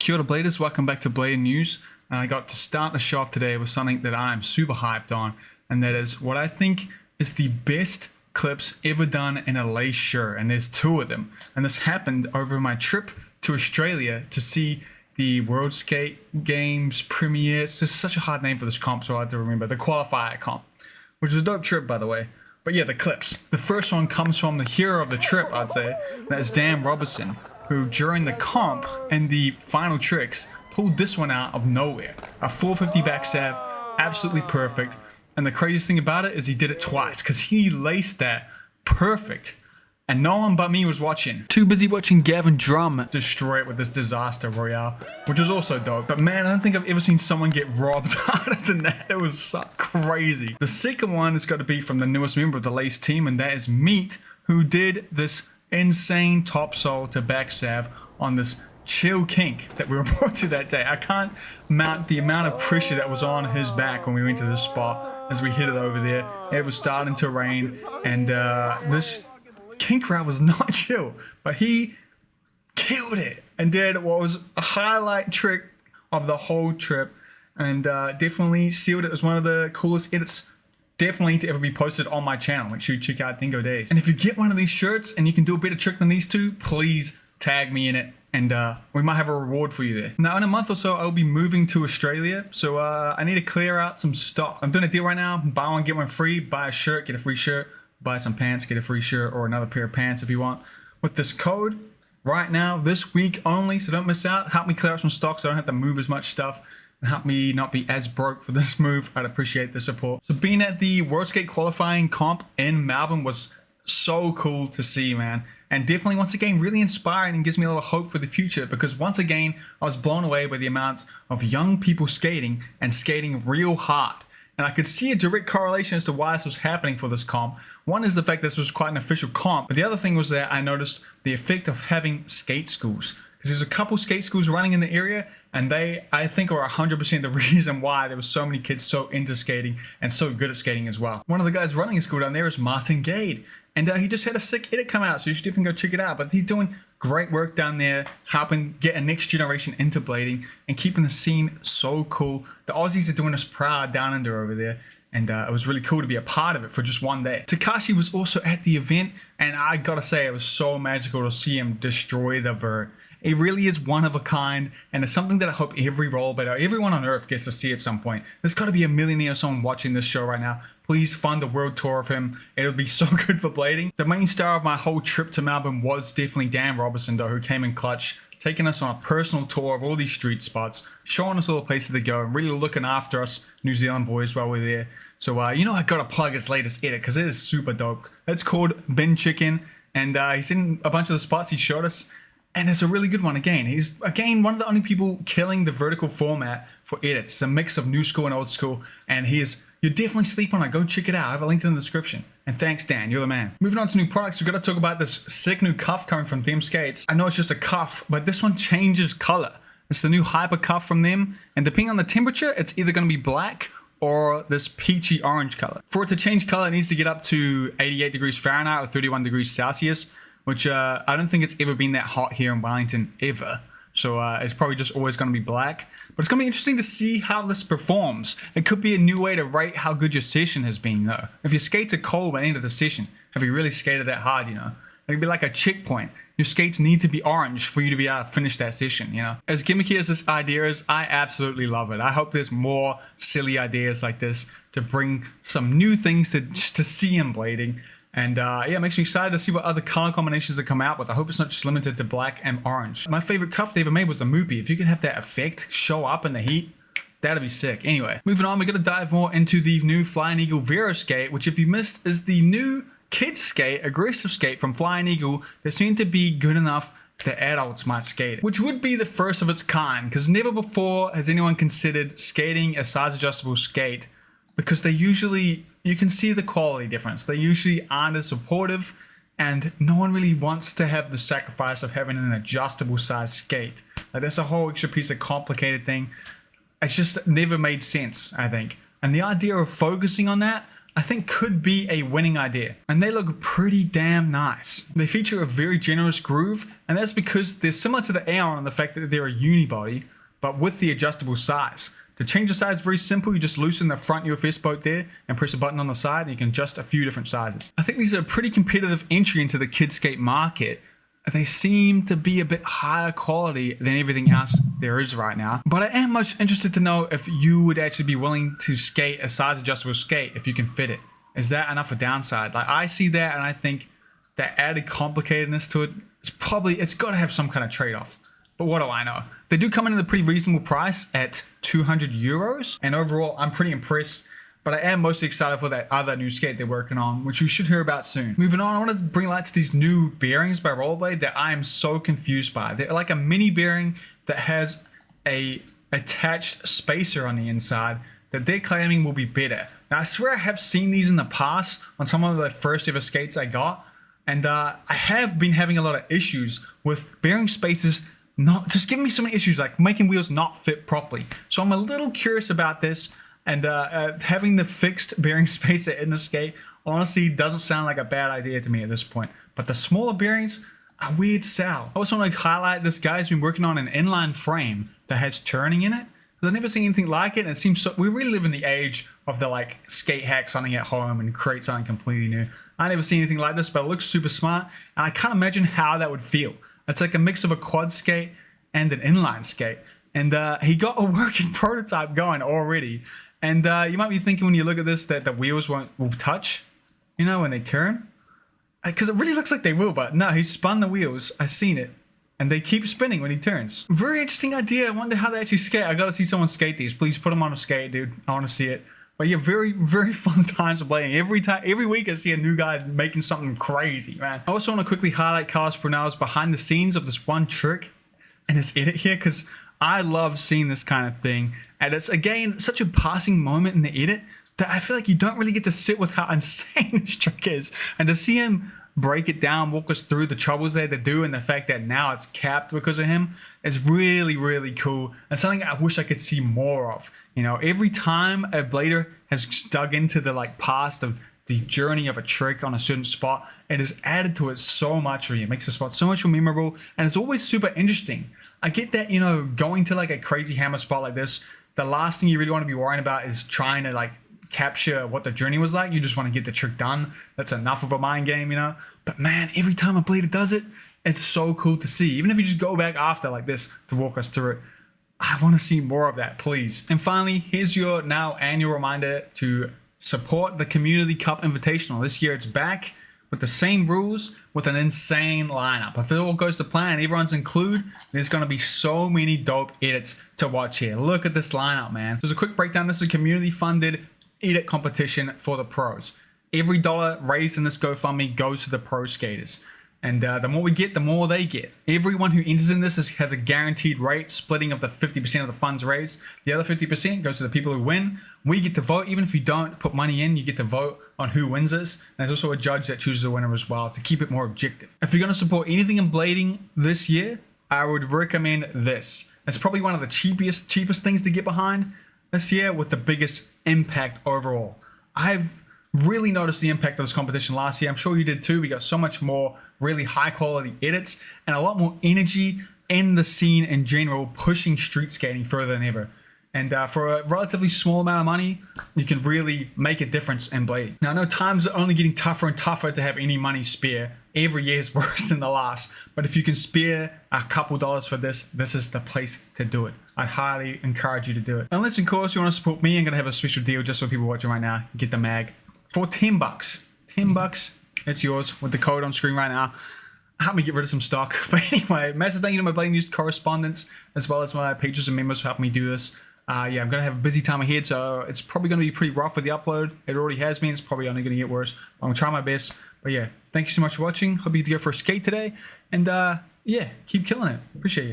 Kia ora Bladers, welcome back to Blader News. And I got to start the show off today with something that I'm super hyped on, and that is what I think is the best clips ever done in a lace shirt, and there's two of them. And this happened over my trip to Australia to see the World Skate Games premiere. It's just such a hard name for this comp, so I had to remember. The qualifier comp, which was a dope trip, by the way. But yeah, the clips. The first one comes from the hero of the trip, I'd say. That's Dan Robertson, who during the comp and the final tricks pulled this one out of nowhere. A 450 backstab, absolutely perfect. And the craziest thing about it is he did it twice, because he laced that perfect. And no one but me was watching. Too busy watching Gavin Drummond destroy it with this disaster royale, which was also dope. But man, I don't think I've ever seen someone get robbed harder than that. It was so crazy. The second one has got to be from the newest member of the Lace team, and that is Meat, who did this insane topsoul to backstab on this chill kink that we were brought to that day. I can't mount the amount of pressure that was on his back when we went to this spot as we hit it over there. It was starting to rain, and this kink route was not chill, but he killed it and did what was a highlight trick of the whole trip, and definitely sealed it as one of the coolest edits definitely to ever be posted on my channel. Make sure you check out Dingo Days. And if you get one of these shirts and you can do a better trick than these two, please tag me in it, and we might have a reward for you there. Now in a month or so I'll be moving to Australia, so I need to clear out some stock. I'm doing a deal right now: buy one get one free. Buy a shirt, get a free shirt. Buy some pants, get a free shirt, or another pair of pants if you want, with this code right now, this week only, so don't miss out. Help me clear out some stock so I don't have to move as much stuff, and help me not be as broke for this move. I'd appreciate the support. So being at the World Skate qualifying comp in Melbourne was so cool to see, man, and definitely once again really inspiring and gives me a little hope for the future, because once again I was blown away by the amount of young people skating and skating real hard. And I could see a direct correlation as to why this was happening for this comp. One is the fact this was quite an official comp, but the other thing was that I noticed the effect of having skate schools, because there's a couple skate schools running in the area, and they, I think, are 100% the reason why there was so many kids so into skating and so good at skating as well. One of the guys running a school down there is Martin Gade, and he just had a sick edit come out, so you should definitely go check it out. But he's doing great work down there, helping get a next generation into blading and keeping the scene so cool. The Aussies are doing us proud down under over there, and it was really cool to be a part of it for just one day. Takashi was also at the event, and I gotta say it was so magical to see him destroy the vert. It really is one of a kind, and it's something that I hope every rollerblader, everyone on earth gets to see at some point. There's got to be a millionaire or someone watching this show right now. Please fund a world tour of him. It'll be so good for blading. The main star of my whole trip to Melbourne was definitely Dan Robertson, though, who came in clutch, taking us on a personal tour of all these street spots, showing us all the places to go, and really looking after us New Zealand boys while we're there. So, you know, I gotta plug his latest edit, because it is super dope. It's called Bin Chicken, and he's in a bunch of the spots he showed us. And it's a really good one again. He's, again, one of the only people killing the vertical format for edits. It's a mix of new school and old school. And you'll definitely sleep on it. Go check it out. I have a link in the description. And thanks, Dan. You're the man. Moving on to new products, we've got to talk about this sick new cuff coming from them skates. I know it's just a cuff, but this one changes color. It's the new Hyper cuff from them. And depending on the temperature, it's either going to be black or this peachy orange color. For it to change color, it needs to get up to 88 degrees Fahrenheit or 31 degrees Celsius. Which I don't think it's ever been that hot here in Wellington ever. So it's probably just always going to be black. But it's going to be interesting to see how this performs. It could be a new way to rate how good your session has been, though. If your skates are cold by the end of the session, have you really skated that hard, you know? It could be like a checkpoint. Your skates need to be orange for you to be able to finish that session, you know? As gimmicky as this idea is, I absolutely love it. I hope there's more silly ideas like this to bring some new things to see in blading. And yeah, it makes me excited to see what other color combinations they come out with. I hope it's not just limited to black and orange. My favorite cuff they ever made was the Moopy. If you can have that effect show up in the heat, that'd be sick. Anyway, moving on, we're going to dive more into the new Flying Eagle Vireo skate, which if you missed is the new kids skate, aggressive skate from Flying Eagle that seemed to be good enough that adults might skate it, which would be the first of its kind, because never before has anyone considered skating a size adjustable skate, because they usually, you can see the quality difference. They usually aren't as supportive, and no one really wants to have the sacrifice of having an adjustable size skate. Like, that's a whole extra piece of complicated thing. It's just never made sense, I think. And the idea of focusing on that, I think could be a winning idea. And they look pretty damn nice. They feature a very generous groove, and that's because they're similar to the Aeon in the fact that they're a unibody, but with the adjustable size. To change the size is very simple. You just loosen the front UFS boat there and press a button on the side and you can adjust a few different sizes. I think these are a pretty competitive entry into the kid skate market. They seem to be a bit higher quality than everything else there is right now. But I am much interested to know if you would actually be willing to skate a size adjustable skate if you can fit it. Is that enough a downside? Like, I see that and I think that added complicatedness to it, it's got to have some kind of trade-off. But what do I know? They do come in at a pretty reasonable price at 200 euros. And overall, I'm pretty impressed. But I am mostly excited for that other new skate they're working on, which we should hear about soon. Moving on, I want to bring light to these new bearings by Rollerblade that I am so confused by. They're like a mini bearing that has a attached spacer on the inside that they're claiming will be better. Now, I swear I have seen these in the past on some of the first ever skates I got. And I have been having a lot of issues with bearing spacers just giving me so many issues, like making wheels not fit properly. So I'm a little curious about this, and having the fixed bearing spacer in the skate honestly doesn't sound like a bad idea to me at this point. But the smaller bearings are weird sell. I also want to highlight this guy's been working on an inline frame that has turning in it. I've never seen anything like it, and it seems so. We really live in the age of the like skate hack something at home and create something completely new. I never seen anything like this, but it looks super smart, and I can't imagine how that would feel. It's like a mix of a quad skate and an inline skate. And he got a working prototype going already. And you might be thinking when you look at this that the wheels will touch, you know, when they turn. Because it really looks like they will, but no, he spun the wheels. I've seen it. And they keep spinning when he turns. Very interesting idea. I wonder how they actually skate. I gotta see someone skate these. Please put them on a skate, dude. I want to see it. But yeah, very, very fun times of playing. Every week I see a new guy making something crazy, man. I also want to quickly highlight Carlos Brunel's behind the scenes of this one trick and his edit here, because I love seeing this kind of thing. And it's, again, such a passing moment in the edit that I feel like you don't really get to sit with how insane this trick is. And to see him break it down, walk us through the troubles they had to do, and the fact that now it's capped because of him is really, really cool, and something I wish I could see more of. You know, every time a blader has dug into the like past of the journey of a trick on a certain spot, it has added to it so much for you. It makes the spot so much more memorable, and it's always super interesting. I get that, you know, going to like a crazy hammer spot like this, the last thing you really want to be worrying about is trying to like capture what the journey was like. You just want to get the trick done. That's enough of a mind game, you know. But man, every time a blader does it, it's so cool to see. Even if you just go back after like this to walk us through it, I want to see more of that, please. And finally, here's your now annual reminder to support the Community Cup Invitational. This year it's back with the same rules, with an insane lineup. If it all goes to plan and everyone's included, there's going to be so many dope edits to watch here. Look at this lineup, man. There's a quick breakdown. This is a community funded edit competition for the pros. Every dollar raised in this GoFundMe goes to the pro skaters. And the more we get, the more they get. Everyone who enters in this has a guaranteed rate, splitting of the 50% of the funds raised. The other 50% goes to the people who win. We get to vote. Even if you don't put money in, you get to vote on who wins this. And there's also a judge that chooses a winner as well to keep it more objective. If you're going to support anything in blading this year, I would recommend this. It's probably one of the cheapest things to get behind this year with the biggest impact overall. I've really noticed the impact of this competition last year. I'm sure you did too. We got so much more really high quality edits and a lot more energy in the scene in general, pushing street skating further than ever. And for a relatively small amount of money, you can really make a difference in blading. Now, I know times are only getting tougher and tougher to have any money spare. Every year is worse than the last. But if you can spare a couple dollars for this, this is the place to do it. I highly encourage you to do it. Unless, of course, you want to support me, I'm going to have a special deal just for people watching right now. Get the mag for $10. $10, it's yours with the code on screen right now. Help me get rid of some stock. But anyway, massive thank you to my Blading News correspondents, as well as my patrons and members for helping me do this. Yeah, I'm going to have a busy time ahead, so it's probably going to be pretty rough with the upload. It already has been. It's probably only going to get worse. But I'm going to try my best. But yeah, thank you so much for watching. Hope you get to go for a skate today. And yeah, keep killing it. Appreciate you.